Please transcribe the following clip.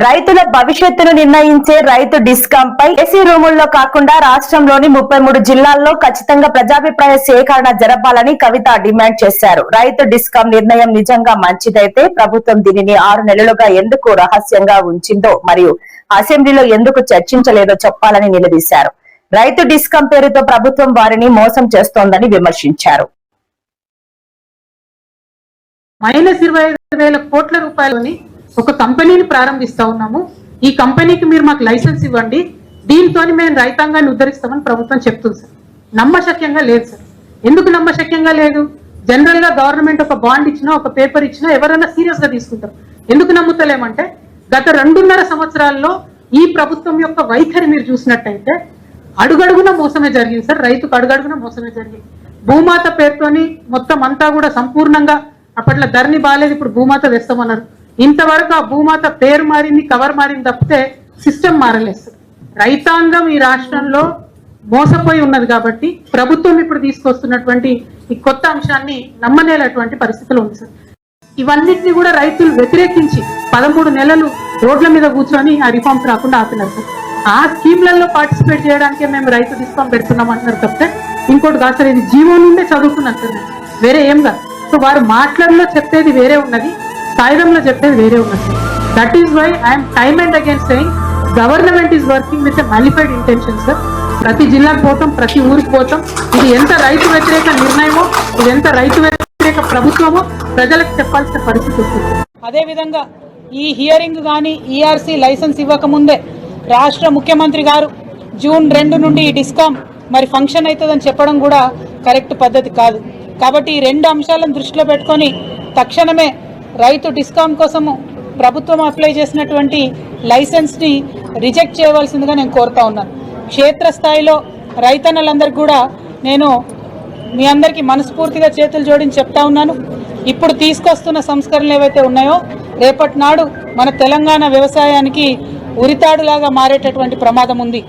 రైతుల భవిష్యత్తును నిర్ణయించే రైతు డిస్కాం పై ఏసీ రూముల్లో కాకుండా రాష్ట్రంలోని 33 జిల్లాల్లో ఖచ్చితంగా ప్రజాభిప్రాయ సేకరణ జరపాలని కవిత డిమాండ్ చేశారు. రైతు డిస్కాం నిర్ణయం నిజంగా మంచిదైతే ప్రభుత్వం దీనిని 6 నెలలుగా ఎందుకు రహస్యంగా ఉంచిందో మరియు అసెంబ్లీలో ఎందుకు చర్చించలేదో చెప్పాలని నిలదీశారు. రైతు డిస్కాం పేరుతో ప్రభుత్వం వారిని మోసం చేస్తోందని విమర్శించారు. -25,000 కోట్ల రూపాయలని ఒక కంపెనీని ప్రారంభిస్తా ఉన్నాము. ఈ కంపెనీకి మీరు మాకు లైసెన్స్ ఇవ్వండి, దీంతో మేము రైతాంగాన్ని ఉద్ధరిస్తామని ప్రభుత్వం చెప్తుంది సార్. నమ్మశక్యంగా లేదు సార్. ఎందుకు నమ్మశక్యంగా లేదు? జనరల్ గా గవర్నమెంట్ ఒక బాండ్ ఇచ్చినా, ఒక పేపర్ ఇచ్చినా ఎవరైనా సీరియస్ గా తీసుకుంటారు. ఎందుకు నమ్ముతలేమంటే గత 2.5 సంవత్సరాల్లో ఈ ప్రభుత్వం యొక్క వైఖరి మీరు చూసినట్టయితే అడుగడుగున మోసమే జరిగింది సార్. రైతుకు అడుగడుగున మోసమే జరిగింది. భూమాత పేరుతోని మొత్తం అంతా కూడా సంపూర్ణంగా అప్పట్లో ధరణి బాగాలేదు, ఇప్పుడు భూమాత తెస్తామన్నారు. ఇంతవరకు ఆ భూమాత పేరు మారింది, కవర్ మారింది తప్పితే సిస్టమ్ మారలేదు. రైతాంగం ఈ రాష్ట్రంలో మోసపోయి ఉన్నది కాబట్టి ప్రభుత్వం ఇప్పుడు తీసుకొస్తున్నటువంటి ఈ కొత్త అంశాన్ని నమ్మనేటువంటి పరిస్థితులు ఉంది సార్. ఇవన్నిటిని కూడా రైతులు వ్యతిరేకించి 13 నెలలు రోడ్ల మీద కూర్చొని ఆ రిఫార్మ్స్ రాకుండా ఆపినారు సార్. ఆ స్కీమ్లలో పార్టిసిపేట్ చేయడానికే మేము రైతు డిస్కాం పెడుతున్నాం అంటున్నారు తప్పితే ఇంకోటి కాదు సార్. ఇది జీవో నుండే చదువుకున్నారు సార్, వేరే ఏం కాదు. సో వారు మాటలలో చెప్పేది వేరే ఉన్నది, కాగితంలో చెప్పేది వేరే ఉన్నది. That is why I'm time and again saying government is working with malified intention sir. ప్రతి జిల్లాకు పోతాం, ప్రతి ఊరికి పోతాం. ఇది ఎంత రైతు వ్యతిరేక నిర్ణయమో, ఇది ఎంత రైతు వ్యతిరేక ప్రభుత్వమో ప్రజలకు చెప్పాల్సిన పరిస్థితి వస్తుంది. అదేవిధంగా ఈ హియరింగ్ కానీ ఈఆర్సీ లైసెన్స్ ఇవ్వకముందే రాష్ట్ర ముఖ్యమంత్రి గారు జూన్ 2 నుండి ఈ డిస్కాం మరి ఫంక్షన్ అవుతుందని చెప్పడం కూడా కరెక్ట్ పద్ధతి కాదు. కాబట్టి ఈ 2 అంశాలను దృష్టిలో పెట్టుకొని తక్షణమే రైతు డిస్కాం కోసము ప్రభుత్వం అప్లై చేసినటువంటి లైసెన్స్ని రిజెక్ట్ చేయవలసిందిగా నేను కోరుతా ఉన్నాను. క్షేత్రస్థాయిలో రైతన్నలందరికీ కూడా నేను మీ అందరికీ మనస్ఫూర్తిగా చేతులు జోడించి చెప్తా ఉన్నాను. ఇప్పుడు తీసుకొస్తున్న సంస్కరణలు ఏవైతే ఉన్నాయో రేపటి నాడు మన తెలంగాణ వ్యవసాయానికి ఉరితాడులాగా మారేటటువంటి ప్రమాదం ఉంది.